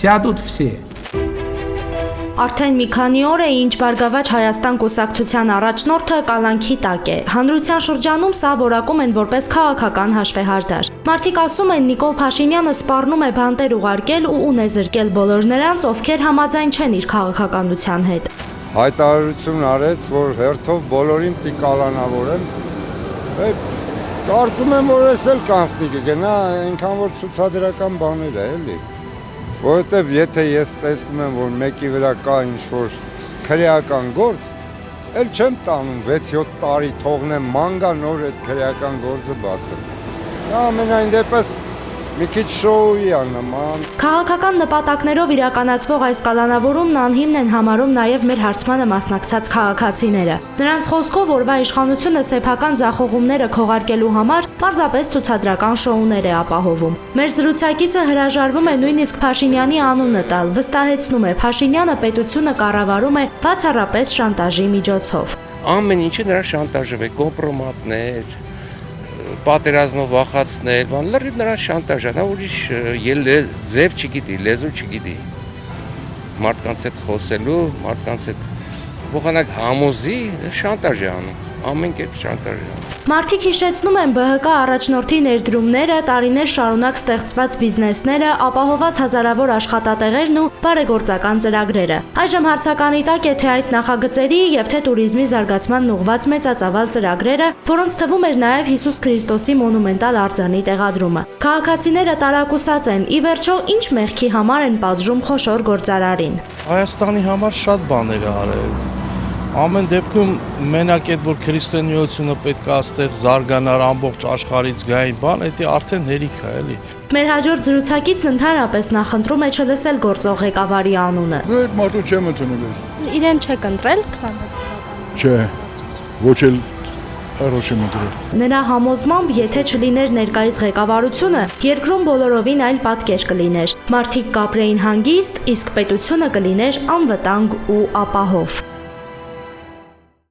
Сядут все. Արդեն մի քանի օր է, ինչ Բարգավաճ Հայաստան կուսակցության առաջնորդը կալանքի տակ է։ Հանրության շրջանում սա որակում են որպես քաղաքական հաշվեհարդար։ Մարդիկ ասում են Նիկոլ Փաշինյանը սպառնում է բանտեր ուղարկել ու ունեզրկել բոլոր նրանց, ովքեր համաձայն չեն իր քաղաքականության հետ։ Հայտարարություն արեց, որ հերթով բոլորին տիկալանավորեն։ Կարծում եմ, որ էս էլ կանցնի կգնա, այնքան որ ցուցադրական բաներ է, էլի։ Որովհետև եթե ես տեսնում եմ, որ մեկի վրա կա ինչ-որ քրեական գործ, էլ չեմ տանում 6-7 տարի թողնեմ մանգա նոր այդ քրեական գործը բացեմ։ Ամենայն դեպս մի քիչ շոուի է նման։ Քաղաքական նպատակներով իրականացվող այս կալանավորումն անհիմն են համարում նաև մեր հարցմանը մասնակցած քաղաքացիները։ Նրանց խոսքով օրվա իշխանությունը սեփական ձախողումները քողարկելու համար պարզապես ցուցադրական շոուներ է ապահովում։ Մեր զրուցակիցը հրաժարվում է նույնիսկ Փաշինյանի անունը տալ, վստահեցնում է Փաշինյանը պետությունը կառավարում է բացառապես շանտաժի միջոցով։ Ամեն ինչը նրա շանտաժով է, կոմպրոմատներ, պատերազմով վախացնել, լրիվ նրա շանտաժը, նա ուրիշ ձև չգիտի, լեզու չգիտի։ Մարդկանց հետ խոսելու, մարդկանց հետ փոխանակ համոզի շանտաժ է անում, ամեն կերպ շանտաժ է անում։ Մարդիկ հիշեցնում են ԲՀԿ առաջնորդի ներդրումները, տարիներ շարունակ ստեղծված բիզնեսները, ապահոված հազարավոր աշխատատեղերն ու բարեգործական ծրագրերը։ Այժմ հարցականի տակ է թե այդ նախագծերի եւ թե туриզմի զարգացման ուղղված մեծածավալ ծրագրերը, որոնց թվում էր նաեւ Հիսուս Քրիստոսի մոնումենտալ արձանի տեղադրումը։ Քաղաքացիները տարակուսած են, ի վերջո ինչ մեղքի համար են պատժում խոշոր գործարարին։ Հայաստանի համար շատ բաներ է արել։ Ամեն դեպքում մենակ այդ որ քրիստոնեությունը պետք է այստեղ զարգանար ամբողջ աշխարհից գային բան, դա արդեն հերիք է, էլի։ Մեր հաջորդ զրուցակիցն ընդհանրապես նախընտրում է չլսել գործող ղեկավարի անունը։ Այդ մարդու չեմ ընդունել։ Իրեն չեք ընտրել 26 թվականին։ Չէ, ոչ էլ առաջ եմ ընտրել։ Նրա համոզմամբ, եթե չլիներ ներկայիս ղեկավարությունը, երկրում բոլորովին այլ պատկեր կլիներ։ Մարդիկ կապրեին հանգիստ, իսկ պետությունը կլիներ անվտանգ ու ապահով։